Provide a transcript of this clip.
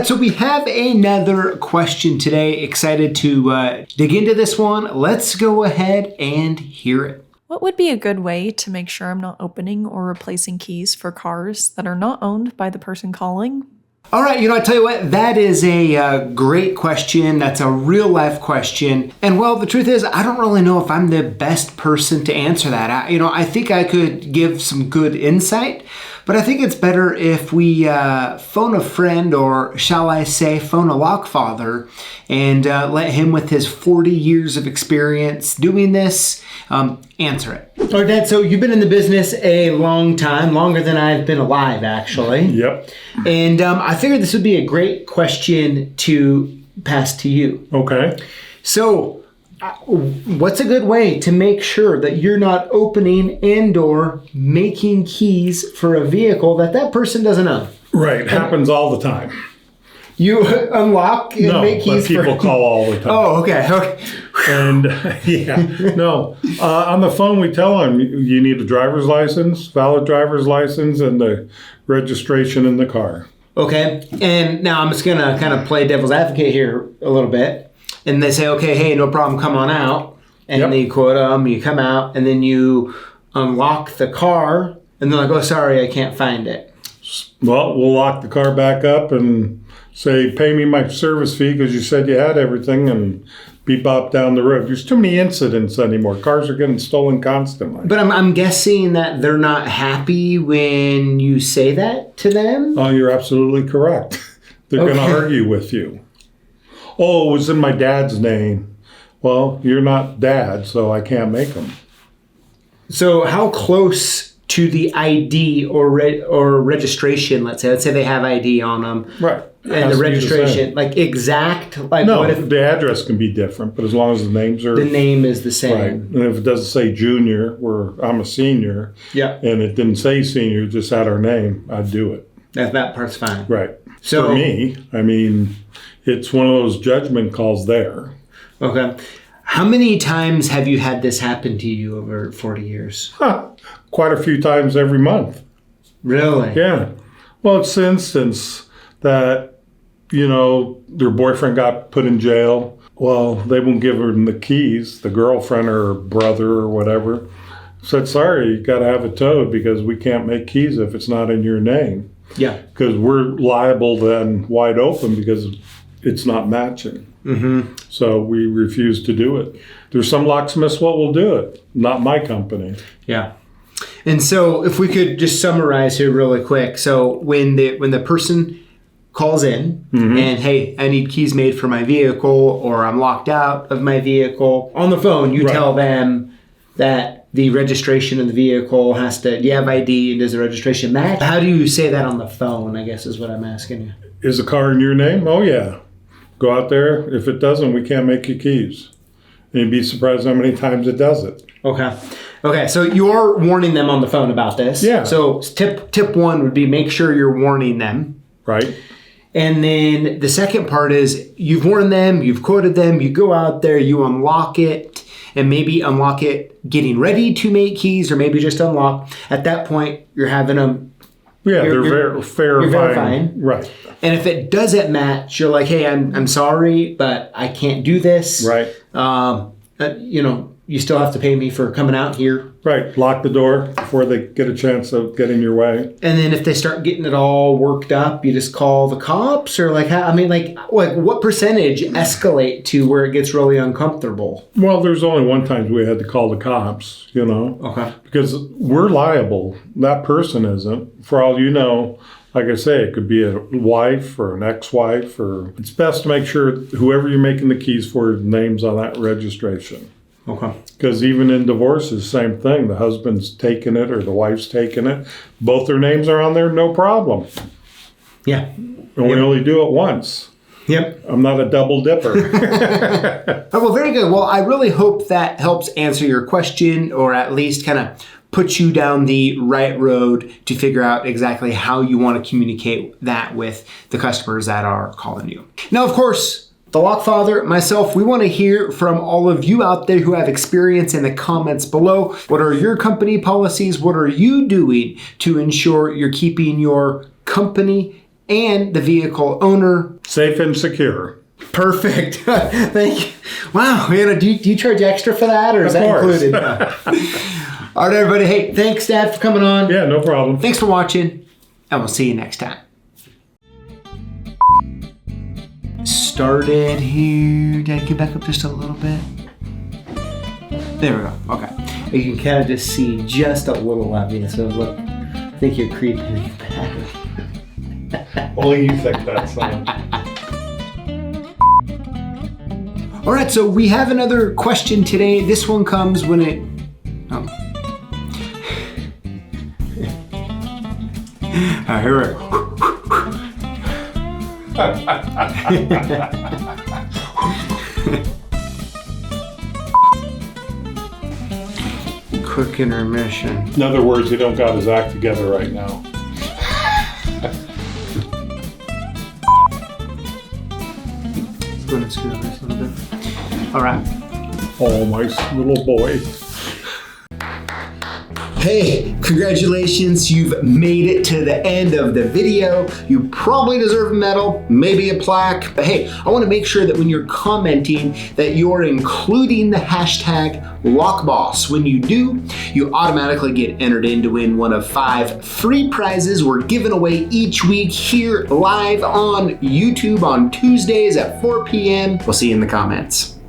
right, so we have another question today. Excited to dig into this one. Let's go ahead and hear it. What would be a good way to make sure I'm not opening or replacing keys for cars that are not owned by the person calling? All right, I tell you what, that is a great question. That's a real life question. And well, the truth is, I don't really know if I'm the best person to answer that. I think I could give some good insight, but I think it's better if we phone a friend, or shall I say, phone a Lockfather, and let him, with his 40 years of experience doing this, answer it. All right, Dad, so you've been in the business a long time, longer than I've been alive, actually. Yep. And I figured this would be a great question to pass to you. Okay. So, what's a good way to make sure that you're not opening and or making keys for a vehicle that person doesn't own? Right. It happens all the time. You unlock and make keys but people call all the time. Oh, okay. And on the phone we tell them you need a driver's license, valid driver's license, and the registration in the car. Okay. And now I'm just going to kind of play devil's advocate here a little bit. And they say, okay, hey, no problem, come on out. And then you quote them, you come out, and then you unlock the car, and they're like, oh, sorry, I can't find it. Well, we'll lock the car back up and say, pay me my service fee because you said you had everything, and bebop down the road. There's too many incidents anymore. Cars are getting stolen constantly. But I'm guessing that they're not happy when you say that to them? Oh, you're absolutely correct. They're going to argue with you. Oh, it was in my dad's name. Well, you're not dad, so I can't make them. So how close to the ID or registration, let's say they have ID on them. Right. And the registration, like exact? Like no, what if the address can be different, but as long as the names are... The name is the same. Right. And if it doesn't say junior, where I'm a senior, and it didn't say senior, just had our name, I'd do it. That part's fine. Right. So, for me, it's one of those judgment calls there. Okay. How many times have you had this happen to you over 40 years? Quite a few times every month. Really? Yeah. Well, it's the instance that, their boyfriend got put in jail. Well, they won't give her the keys, the girlfriend or her brother or whatever. Said, sorry, you got to have it towed because we can't make keys if it's not in your name. Yeah. Because we're liable then wide open because it's not matching. Mm-hmm. So we refuse to do it. There's some locksmiths what will do it, not my company. Yeah. And so if we could just summarize here really quick. So when the person calls in and, hey, I need keys made for my vehicle, or I'm locked out of my vehicle, on the phone you tell them that the registration of the vehicle has to, do you have ID and does the registration match? How do you say that on the phone, I guess is what I'm asking you. Is the car in your name? Oh, yeah. Go out there. If it doesn't, we can't make you keys. And you'd be surprised how many times it does it. Okay, so you're warning them on the phone about this. Yeah. So tip one would be make sure you're warning them. Right. And then the second part is you've warned them, you've quoted them, you go out there, you unlock it, and maybe unlock it getting ready to make keys, or maybe just unlock. At that point, you're having them. Yeah, they're verifying. Right. And if it doesn't match, you're like, hey, I'm sorry, but I can't do this. Right. You still have to pay me for coming out here. Right. Lock the door before they get a chance of getting your way. And then if they start getting it all worked up, you just call the cops, or what percentage escalate to where it gets really uncomfortable? Well, there's only one time we had to call the cops, Okay. Because we're liable. That person isn't. For all you know, like I say, it could be a wife or an ex-wife, or it's best to make sure whoever you're making the keys for, name's on that registration. Okay. Because even in divorces, same thing. The husband's taking it or the wife's taking it. Both their names are on there, no problem. Yeah. And we only do it once. Yep. I'm not a double dipper. Well, very good. Well, I really hope that helps answer your question, or at least kind of put you down the right road to figure out exactly how you want to communicate that with the customers that are calling you. Now, of course, the Lockfather, myself, we want to hear from all of you out there who have experience in the comments below. What are your company policies? What are you doing to ensure you're keeping your company and the vehicle owner. Safe and secure. Perfect. Thank you. Wow. Do you charge extra for that, or is that included? All right, everybody. Hey, thanks, Dad, for coming on. Yeah, no problem. Thanks for watching, and we'll see you next time. Started here. Dad, get back up just a little bit. There we go. Okay. You can kind of just see just a little of you. So look, I think you're creeping back. Only you think that, son. All right, so we have another question today. This one comes when it... Oh. Here we go. Quick intermission. In other words, he don't got his act together right now. Go ahead and screw this a little bit. All right. Oh, my little boy. Hey, congratulations, you've made it to the end of the video. You probably deserve a medal, maybe a plaque. But hey, I want to make sure that when you're commenting that you're including the hashtag Lockboss. When you do, you automatically get entered in to win one of 5 free prizes we're giving away each week here live on YouTube on Tuesdays at 4 p.m. We'll see you in the comments.